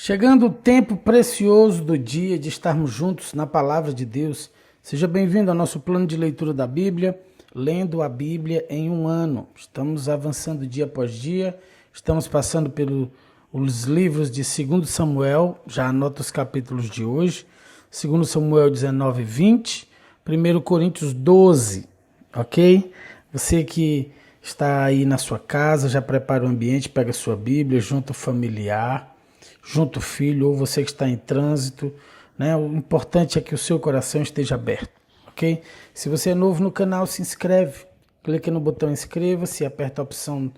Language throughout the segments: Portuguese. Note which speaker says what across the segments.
Speaker 1: Chegando o tempo precioso do dia de estarmos juntos na Palavra de Deus, seja bem-vindo ao nosso plano de leitura da Bíblia, lendo a Bíblia em um ano. Estamos avançando dia após dia, estamos passando pelos livros de 2 Samuel, já anota os capítulos de hoje, 2 Samuel 19 e 20, 1 Coríntios 12, ok? Você que está aí na sua casa, já prepara o ambiente, pega a sua Bíblia, junta o familiar, junto o filho, ou você que está em trânsito, né? O importante é que o seu coração esteja aberto, ok? Se você é novo no canal, se inscreve, clique no botão inscreva-se, aperta a opção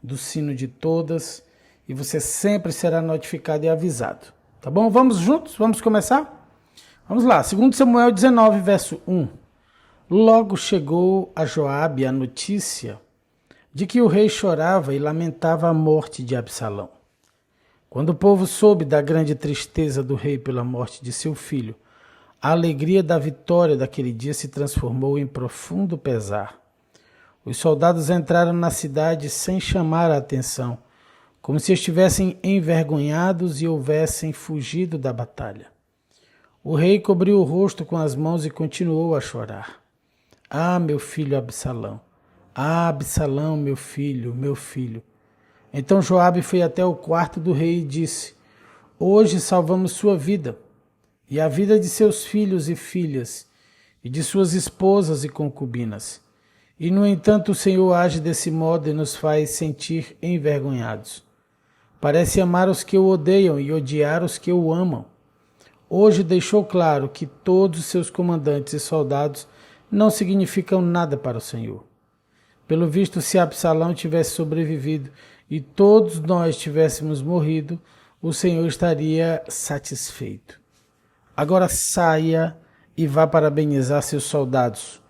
Speaker 1: do sino de todas e você sempre será notificado e avisado, tá bom? Vamos juntos? Vamos começar? Vamos lá, 2 Samuel 19, verso 1. Logo chegou a Joabe a notícia de que o rei chorava e lamentava a morte de Absalão. Quando o povo soube da grande tristeza do rei pela morte de seu filho, a alegria da vitória daquele dia se transformou em profundo pesar. Os soldados entraram na cidade sem chamar a atenção, como se estivessem envergonhados e houvessem fugido da batalha. O rei cobriu o rosto com as mãos e continuou a chorar. Ah, meu filho Absalão! Ah, Absalão, meu filho, meu filho! Então Joabe foi até o quarto do rei e disse: Hoje salvamos sua vida, e a vida de seus filhos e filhas, e de suas esposas e concubinas. E, no entanto, o Senhor age desse modo e nos faz sentir envergonhados. Parece amar os que o odeiam e odiar os que o amam. Hoje deixou claro que todos os seus comandantes e soldados não significam nada para o Senhor. Pelo visto, se Absalão tivesse sobrevivido e todos nós tivéssemos morrido, o Senhor estaria satisfeito. Agora saia e vá parabenizar seus soldados,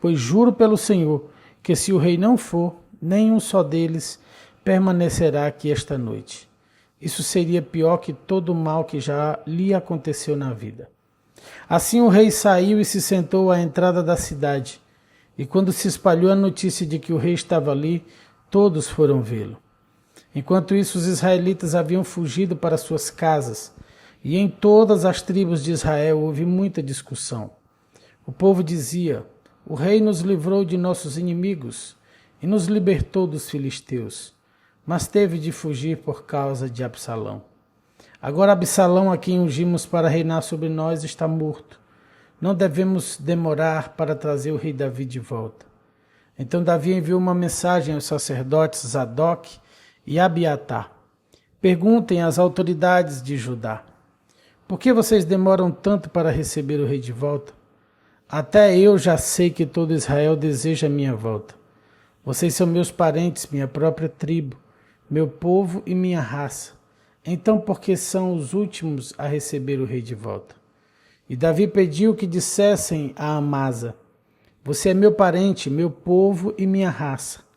Speaker 1: pois juro pelo Senhor que se o rei não for, nenhum só deles permanecerá aqui esta noite. Isso seria pior que todo o mal que já lhe aconteceu na vida. Assim o rei saiu e se sentou à entrada da cidade. E quando se espalhou a notícia de que o rei estava ali, todos foram vê-lo. Enquanto isso, os israelitas haviam fugido para suas casas, e em todas as tribos de Israel houve muita discussão. O povo dizia: O rei nos livrou de nossos inimigos e nos libertou dos filisteus, mas teve de fugir por causa de Absalão. Agora Absalão, a quem ungimos para reinar sobre nós, está morto. Não devemos demorar para trazer o rei Davi de volta. Então Davi enviou uma mensagem aos sacerdotes Zadok e Abiatar. Perguntem às autoridades de Judá: Por que vocês demoram tanto para receber o rei de volta? Até eu já sei que todo Israel deseja a minha volta. Vocês são meus parentes, minha própria tribo, meu povo e minha raça. Então por que são os últimos a receber o rei de volta? E Davi pediu que dissessem a Amasa: Você é meu parente, meu povo e minha raça.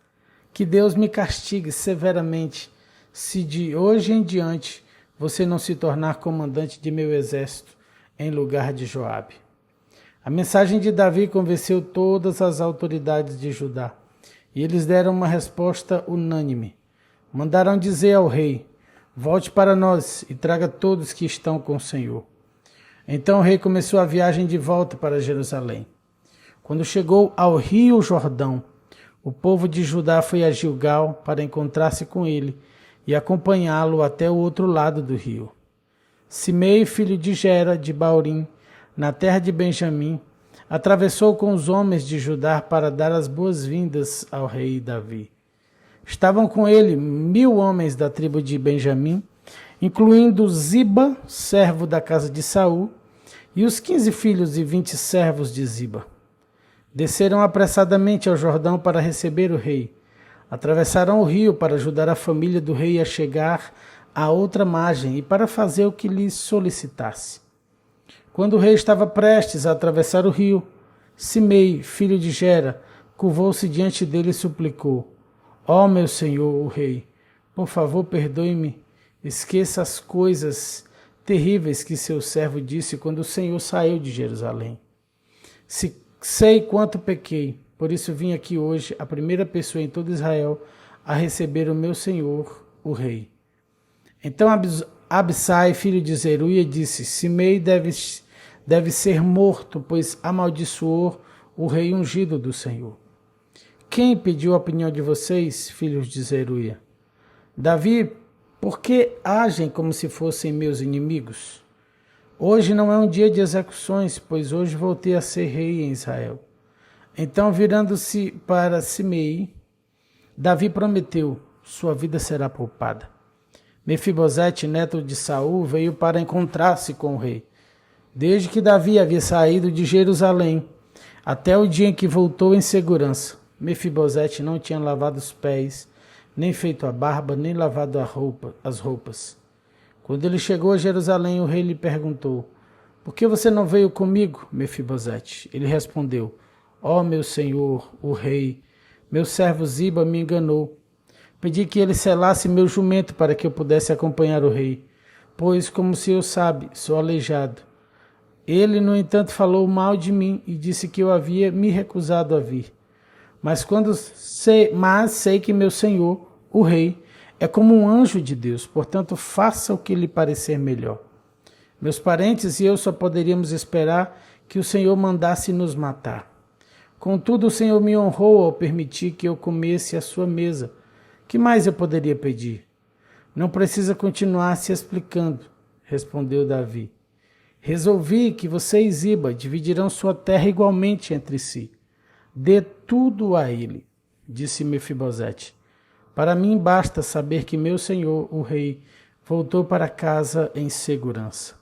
Speaker 1: Que Deus me castigue severamente, se de hoje em diante você não se tornar comandante de meu exército em lugar de Joabe. A mensagem de Davi convenceu todas as autoridades de Judá, e eles deram uma resposta unânime. Mandaram dizer ao rei: Volte para nós e traga todos que estão com o Senhor. Então o rei começou a viagem de volta para Jerusalém. Quando chegou ao rio Jordão, o povo de Judá foi a Gilgal para encontrar-se com ele e acompanhá-lo até o outro lado do rio. Simei, filho de Gera, de Baurim, na terra de Benjamim, atravessou com os homens de Judá para dar as boas-vindas ao rei Davi. Estavam com ele 1000 homens da tribo de Benjamim, incluindo Ziba, servo da casa de Saul, e os 15 filhos e 20 servos de Ziba. Desceram apressadamente ao Jordão para receber o rei. Atravessaram o rio para ajudar a família do rei a chegar à outra margem e para fazer o que lhe solicitasse. Quando o rei estava prestes a atravessar o rio, Simei, filho de Gera, curvou-se diante dele e suplicou: Ó meu senhor, o rei, por favor, perdoe-me. Esqueça as coisas terríveis que seu servo disse quando o Senhor saiu de Jerusalém. Sei quanto pequei, por isso vim aqui hoje, a primeira pessoa em todo Israel, a receber o meu senhor, o rei. Então Abissai, filho de Zeruia, disse: Simei deve ser morto, pois amaldiçoou o rei ungido do Senhor. Quem pediu a opinião de vocês, filhos de Zeruia? Davi, por que agem como se fossem meus inimigos? Hoje não é um dia de execuções, pois hoje voltei a ser rei em Israel. Então, virando-se para Simei, Davi prometeu: sua vida será poupada. Mefibosete, neto de Saul, veio para encontrar-se com o rei. Desde que Davi havia saído de Jerusalém, até o dia em que voltou em segurança, Mefibosete não tinha lavado os pés, nem feito a barba, nem lavado as roupas. Quando ele chegou a Jerusalém, o rei lhe perguntou: por que você não veio comigo, Mefibosete? Ele respondeu: ó meu senhor, o rei, meu servo Ziba me enganou. Pedi que ele selasse meu jumento para que eu pudesse acompanhar o rei, pois, como o senhor sabe, sou aleijado. Ele, no entanto, falou mal de mim e disse que eu havia me recusado a vir. Mas sei que meu senhor, o rei, é como um anjo de Deus, portanto, faça o que lhe parecer melhor. Meus parentes e eu só poderíamos esperar que o Senhor mandasse nos matar. Contudo, o Senhor me honrou ao permitir que eu comesse à sua mesa. Que mais eu poderia pedir? Não precisa continuar se explicando, respondeu Davi. Resolvi que você e Ziba dividirão sua terra igualmente entre si. Dê tudo a ele, disse Mefibosete. Para mim basta saber que meu senhor, o rei, voltou para casa em segurança.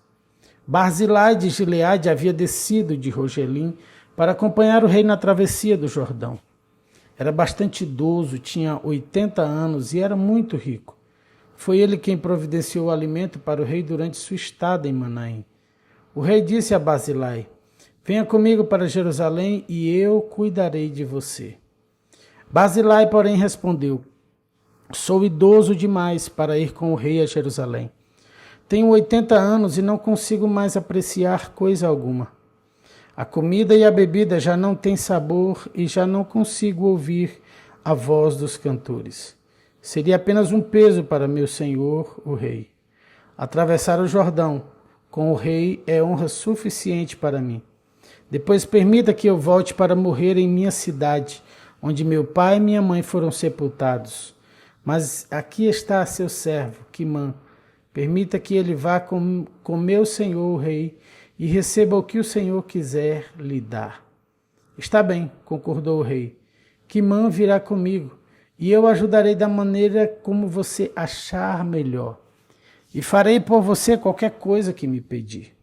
Speaker 1: Barzilai de Gileade havia descido de Rogelim para acompanhar o rei na travessia do Jordão. Era bastante idoso, tinha 80 anos e era muito rico. Foi ele quem providenciou o alimento para o rei durante sua estada em Manaim. O rei disse a Barzilai: venha comigo para Jerusalém e eu cuidarei de você. Barzilai, porém, respondeu: sou idoso demais para ir com o rei a Jerusalém. Tenho 80 anos e não consigo mais apreciar coisa alguma. A comida e a bebida já não têm sabor e já não consigo ouvir a voz dos cantores. Seria apenas um peso para meu senhor, o rei. Atravessar o Jordão com o rei é honra suficiente para mim. Depois permita que eu volte para morrer em minha cidade, onde meu pai e minha mãe foram sepultados. Mas aqui está seu servo, Quimã. Permita que ele vá com meu senhor, o rei, e receba o que o Senhor quiser lhe dar. Está bem, concordou o rei. Quimã virá comigo, e eu ajudarei da maneira como você achar melhor. E farei por você qualquer coisa que me pedir.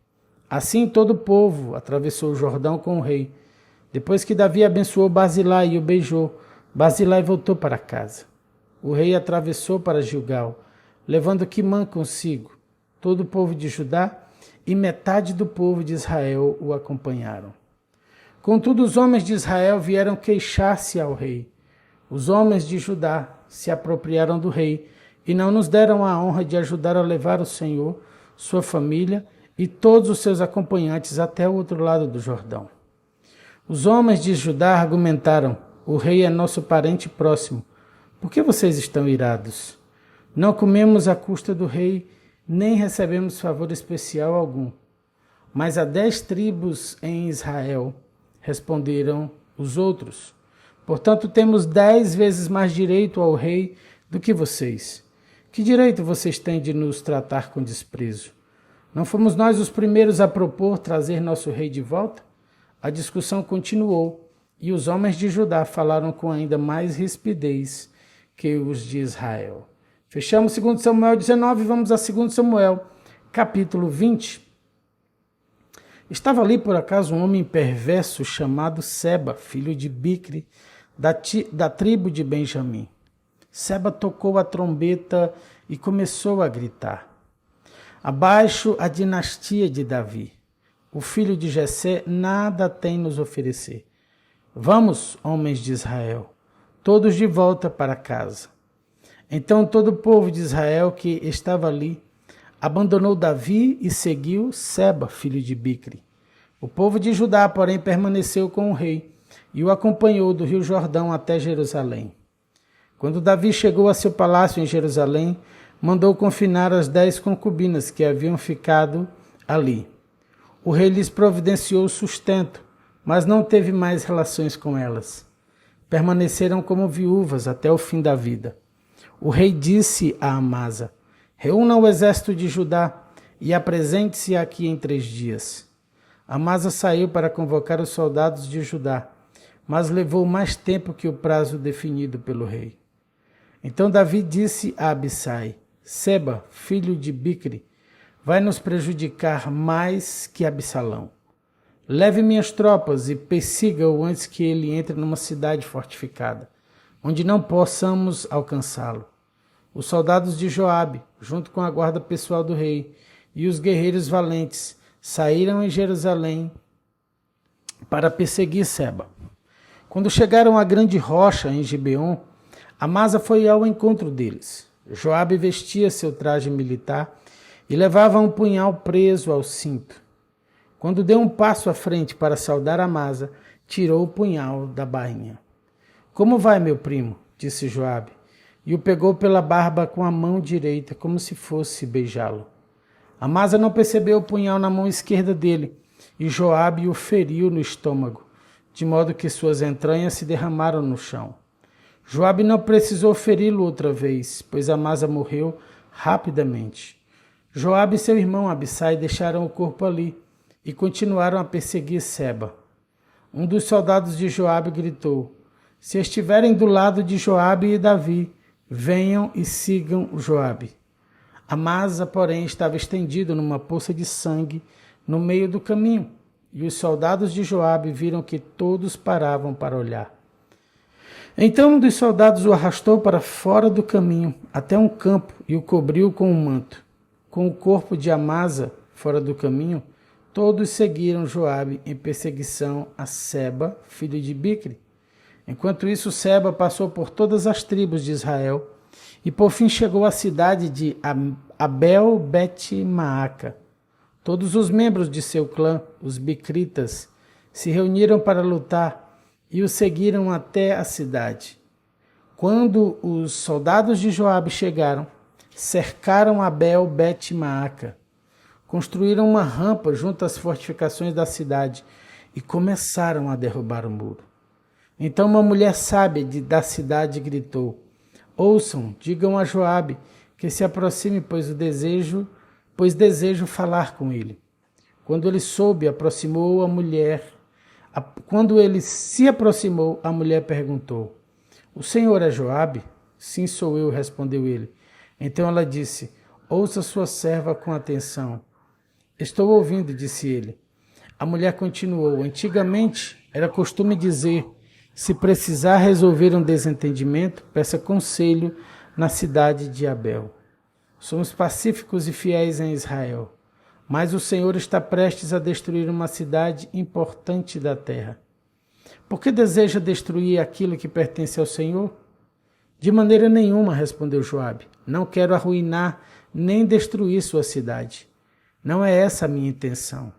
Speaker 1: Assim todo o povo atravessou o Jordão com o rei. Depois que Davi abençoou Barzilai e o beijou, Barzilai voltou para casa. O rei atravessou para Gilgal, levando Quimã consigo. Todo o povo de Judá e metade do povo de Israel o acompanharam. Contudo, os homens de Israel vieram queixar-se ao rei. Os homens de Judá se apropriaram do rei e não nos deram a honra de ajudar a levar o Senhor, sua família e todos os seus acompanhantes até o outro lado do Jordão. Os homens de Judá argumentaram: o rei é nosso parente próximo. Por que vocês estão irados? Não comemos à custa do rei, nem recebemos favor especial algum. Mas há 10 tribos em Israel, responderam os outros. Portanto, temos 10 vezes mais direito ao rei do que vocês. Que direito vocês têm de nos tratar com desprezo? Não fomos nós os primeiros a propor trazer nosso rei de volta? A discussão continuou, e os homens de Judá falaram com ainda mais rispidez que os de Israel. Fechamos 2 Samuel 19, vamos a 2 Samuel, capítulo 20. Estava ali, por acaso, um homem perverso chamado Seba, filho de Bicri, da tribo de Benjamim. Seba tocou a trombeta e começou a gritar: abaixo a dinastia de Davi. O filho de Jessé nada tem nos oferecer. Vamos, homens de Israel, todos de volta para casa. Então todo o povo de Israel que estava ali abandonou Davi e seguiu Seba, filho de Bicri. O povo de Judá, porém, permaneceu com o rei e o acompanhou do rio Jordão até Jerusalém. Quando Davi chegou a seu palácio em Jerusalém, mandou confinar as 10 concubinas que haviam ficado ali. O rei lhes providenciou sustento, mas não teve mais relações com elas. Permaneceram como viúvas até o fim da vida. O rei disse a Amasa: reúna o exército de Judá e apresente-se aqui em 3 dias. Amasa saiu para convocar os soldados de Judá, mas levou mais tempo que o prazo definido pelo rei. Então Davi disse a Abissai: Seba, filho de Bicri, vai nos prejudicar mais que Absalão. Leve minhas tropas e persiga-o antes que ele entre numa cidade fortificada, onde não possamos alcançá-lo. Os soldados de Joabe, junto com a guarda pessoal do rei, e os guerreiros valentes saíram em Jerusalém para perseguir Seba. Quando chegaram à grande rocha em Gibeon, Amasa foi ao encontro deles. Joabe vestia seu traje militar e levava um punhal preso ao cinto. Quando deu um passo à frente para saudar Amasa, tirou o punhal da bainha. Como vai, meu primo? Disse Joabe, e o pegou pela barba com a mão direita, como se fosse beijá-lo. Amasa não percebeu o punhal na mão esquerda dele, e Joabe o feriu no estômago, de modo que suas entranhas se derramaram no chão. Joabe não precisou feri-lo outra vez, pois Amasa morreu rapidamente. Joabe e seu irmão Abissai deixaram o corpo ali e continuaram a perseguir Seba. Um dos soldados de Joabe gritou: se estiverem do lado de Joabe e Davi, venham e sigam Joabe. Amasa, porém, estava estendido numa poça de sangue no meio do caminho, e os soldados de Joabe viram que todos paravam para olhar. Então um dos soldados o arrastou para fora do caminho, até um campo, e o cobriu com um manto. Com o corpo de Amasa fora do caminho, todos seguiram Joabe em perseguição a Seba, filho de Bicri. Enquanto isso, Seba passou por todas as tribos de Israel e por fim chegou à cidade de Abel-Bet-Maaca. Todos os membros de seu clã, os bicritas, se reuniram para lutar e o seguiram até a cidade. Quando os soldados de Joabe chegaram, cercaram Abel-Bet-Maaca, construíram uma rampa junto às fortificações da cidade e começaram a derrubar o muro. Então uma mulher sábia da cidade gritou: ouçam, digam a Joabe que se aproxime, pois desejo falar com ele. Quando ele se aproximou, a mulher perguntou: o senhor é Joabe? Sim, sou eu, respondeu ele. Então ela disse: ouça sua serva com atenção. Estou ouvindo, disse ele. A mulher continuou: antigamente era costume dizer: se precisar resolver um desentendimento, peça conselho na cidade de Abel. Somos pacíficos e fiéis em Israel, mas o Senhor está prestes a destruir uma cidade importante da terra. Por que deseja destruir aquilo que pertence ao Senhor? De maneira nenhuma, respondeu Joabe. Não quero arruinar nem destruir sua cidade. Não é essa a minha intenção.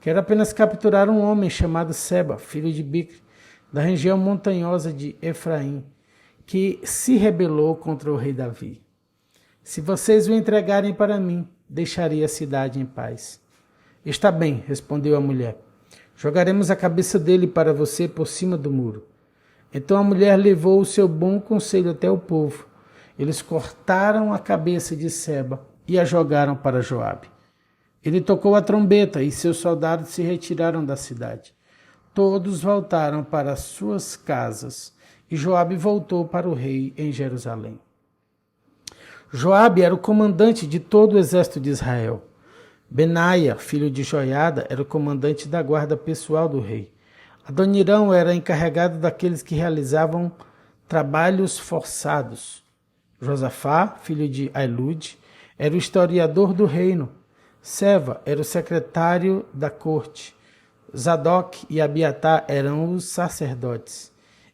Speaker 1: Quero apenas capturar um homem chamado Seba, filho de Bicri, da região montanhosa de Efraim, que se rebelou contra o rei Davi. Se vocês o entregarem para mim, deixarei a cidade em paz. Está bem, respondeu a mulher. Jogaremos a cabeça dele para você por cima do muro. Então a mulher levou o seu bom conselho até o povo. Eles cortaram a cabeça de Seba e a jogaram para Joabe. Ele tocou a trombeta e seus soldados se retiraram da cidade. Todos voltaram para suas casas e Joabe voltou para o rei em Jerusalém. Joabe era o comandante de todo o exército de Israel. Benaia, filho de Joiada, era o comandante da guarda pessoal do rei. Adonirão era encarregado daqueles que realizavam trabalhos forçados. Josafá, filho de Ailude, era o historiador do reino. Seva era o secretário da corte. Zadok e Abiatar eram os sacerdotes.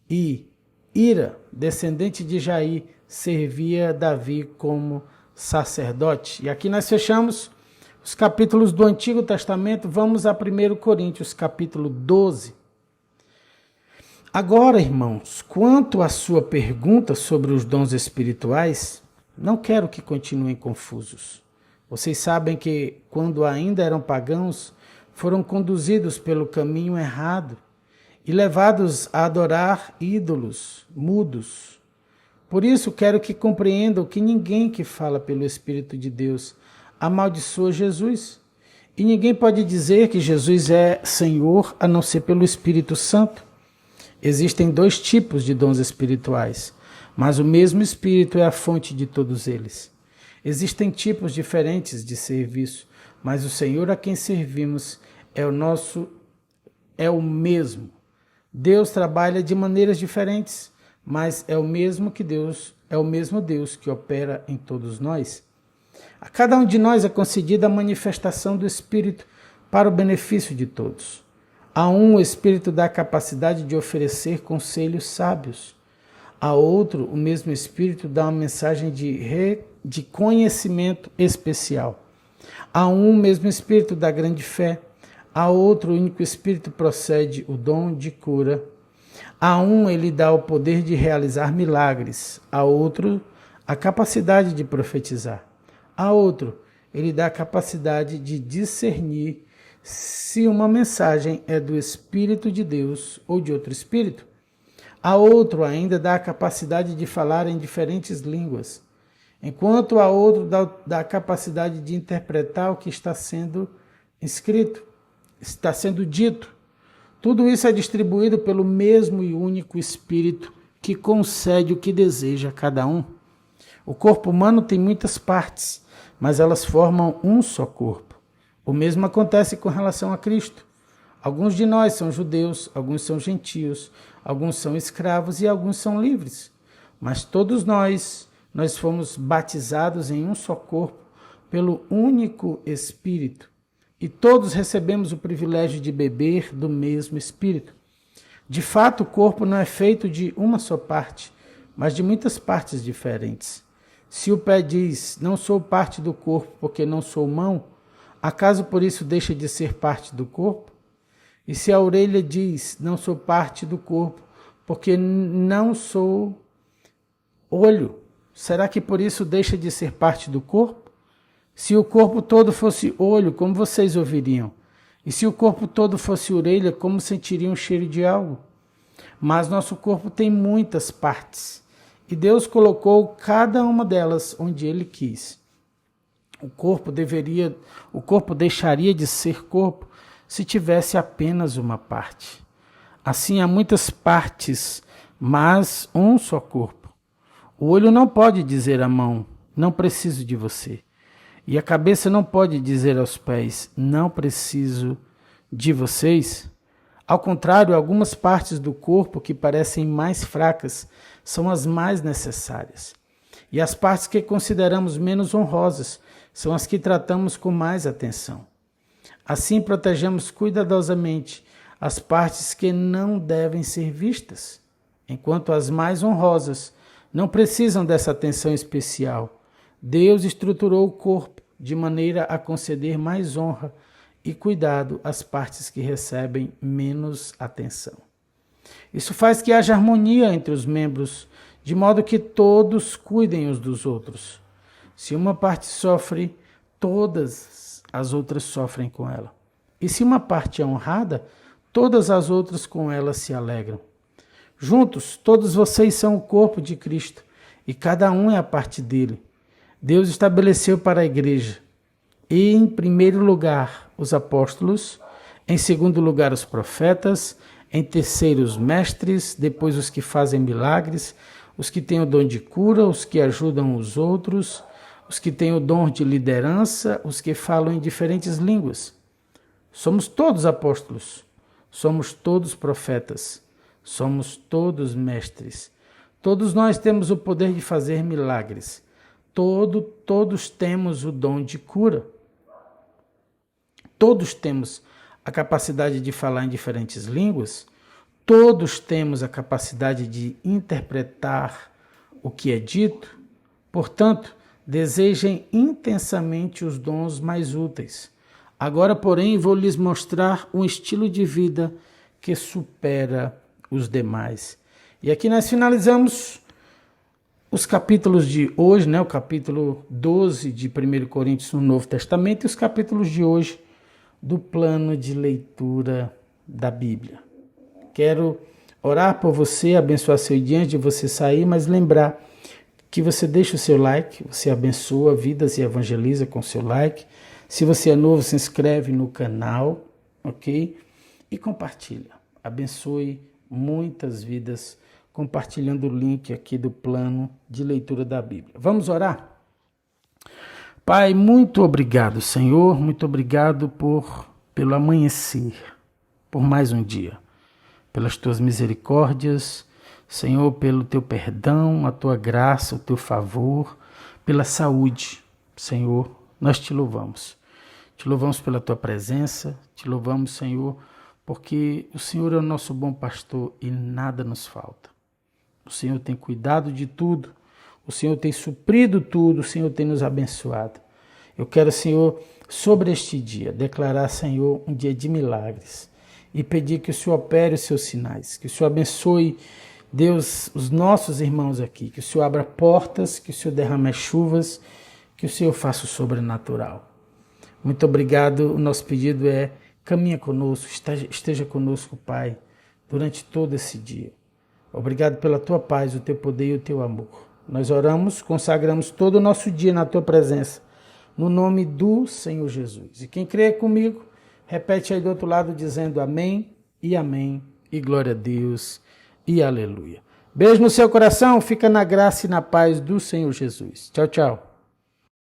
Speaker 1: E Ira, descendente de Jair, servia Davi como sacerdote. E aqui nós fechamos os capítulos do Antigo Testamento. Vamos a 1 Coríntios, capítulo 12. Agora, irmãos, quanto à sua pergunta sobre os dons espirituais, Não quero que continuem confusos. Vocês sabem que, quando ainda eram pagãos, foram conduzidos pelo caminho errado e levados a adorar ídolos mudos. Por isso, quero que compreendam que ninguém que fala pelo Espírito de Deus amaldiçoa Jesus. E ninguém pode dizer que Jesus é Senhor a não ser pelo Espírito Santo. Existem 2 tipos de dons espirituais, mas o mesmo Espírito é a fonte de todos eles. Existem tipos diferentes de serviço, mas o Senhor a quem servimos é o mesmo. Deus trabalha de maneiras diferentes, mas é o mesmo Deus que opera em todos nós. A cada um de nós é concedida a manifestação do Espírito para o benefício de todos. A um, o Espírito dá a capacidade de oferecer conselhos sábios. A outro, o mesmo Espírito dá uma mensagem de conhecimento especial. A um, o mesmo Espírito dá grande fé. A outro, o único Espírito procede o dom de cura. A um, ele dá o poder de realizar milagres. A outro, a capacidade de profetizar. A outro, ele dá a capacidade de discernir se uma mensagem é do Espírito de Deus ou de outro Espírito. A outro ainda dá a capacidade de falar em diferentes línguas, enquanto a outro dá a capacidade de interpretar o que está sendo escrito, está sendo dito. Tudo isso é distribuído pelo mesmo e único Espírito que concede o que deseja a cada um. O corpo humano tem muitas partes, mas elas formam um só corpo. O mesmo acontece com relação a Cristo. Alguns de nós são judeus, alguns são gentios, alguns são escravos e alguns são livres. Mas todos nós fomos batizados em um só corpo pelo único Espírito. E todos recebemos o privilégio de beber do mesmo Espírito. De fato, o corpo não é feito de uma só parte, mas de muitas partes diferentes. Se o pé diz, não sou parte do corpo porque não sou mão, acaso por isso deixa de ser parte do corpo? E se a orelha diz, não sou parte do corpo porque não sou olho, será que por isso deixa de ser parte do corpo? Se o corpo todo fosse olho, como vocês ouviriam? E se o corpo todo fosse orelha, como sentiriam o cheiro de algo? Mas nosso corpo tem muitas partes, e Deus colocou cada uma delas onde Ele quis. O corpo deixaria de ser corpo se tivesse apenas uma parte. Assim há muitas partes, mas um só corpo. O olho não pode dizer à mão, não preciso de você. E a cabeça não pode dizer aos pés, não preciso de vocês. Ao contrário, algumas partes do corpo que parecem mais fracas são as mais necessárias. E as partes que consideramos menos honrosas são as que tratamos com mais atenção. Assim, protegemos cuidadosamente as partes que não devem ser vistas, enquanto as mais honrosas não precisam dessa atenção especial. Deus estruturou o corpo de maneira a conceder mais honra e cuidado às partes que recebem menos atenção. Isso faz que haja harmonia entre os membros, de modo que todos cuidem uns dos outros. Se uma parte sofre, todas as outras sofrem com ela. E se uma parte é honrada, todas as outras com ela se alegram. Juntos, todos vocês são o corpo de Cristo, e cada um é a parte dele. Deus estabeleceu para a igreja, e em primeiro lugar os apóstolos, em segundo lugar os profetas, em terceiro os mestres, depois os que fazem milagres, os que têm o dom de cura, os que ajudam os outros, os que têm o dom de liderança, os que falam em diferentes línguas. Somos todos apóstolos, somos todos profetas, somos todos mestres. Todos nós temos o poder de fazer milagres. Todos temos o dom de cura. Todos temos a capacidade de falar em diferentes línguas. Todos temos a capacidade de interpretar o que é dito. Portanto, desejem intensamente os dons mais úteis. Agora, porém, vou lhes mostrar um estilo de vida que supera os demais. E aqui nós finalizamos os capítulos de hoje, né, o capítulo 12 de 1 Coríntios no Novo Testamento e os capítulos de hoje do plano de leitura da Bíblia. Quero orar por você, abençoar seu dia antes de você sair, mas lembrar que você deixa o seu like, você abençoa vidas e evangeliza com seu like. Se você é novo, se inscreve no canal, ok? E compartilha. Abençoe muitas vidas compartilhando o link aqui do plano de leitura da Bíblia. Vamos orar? Pai, muito obrigado, Senhor, muito obrigado pelo amanhecer, por mais um dia, pelas tuas misericórdias, Senhor, pelo teu perdão, a tua graça, o teu favor, pela saúde, Senhor, nós te louvamos. Te louvamos pela tua presença, te louvamos, Senhor, porque o Senhor é o nosso bom pastor e nada nos falta. O Senhor tem cuidado de tudo, o Senhor tem suprido tudo, o Senhor tem nos abençoado. Eu quero, Senhor, sobre este dia, declarar, Senhor, um dia de milagres e pedir que o Senhor opere os seus sinais, que o Senhor abençoe, Deus, os nossos irmãos aqui, que o Senhor abra portas, que o Senhor derrame chuvas, que o Senhor faça o sobrenatural. Muito obrigado, o nosso pedido é, caminha conosco, esteja conosco, Pai, durante todo esse dia. Obrigado pela tua paz, o teu poder e o teu amor. Nós oramos, consagramos todo o nosso dia na tua presença, no nome do Senhor Jesus. E quem crê comigo, repete aí do outro lado dizendo amém, e glória a Deus, e aleluia. Beijo no seu coração, fica na graça e na paz do Senhor Jesus. Tchau, tchau.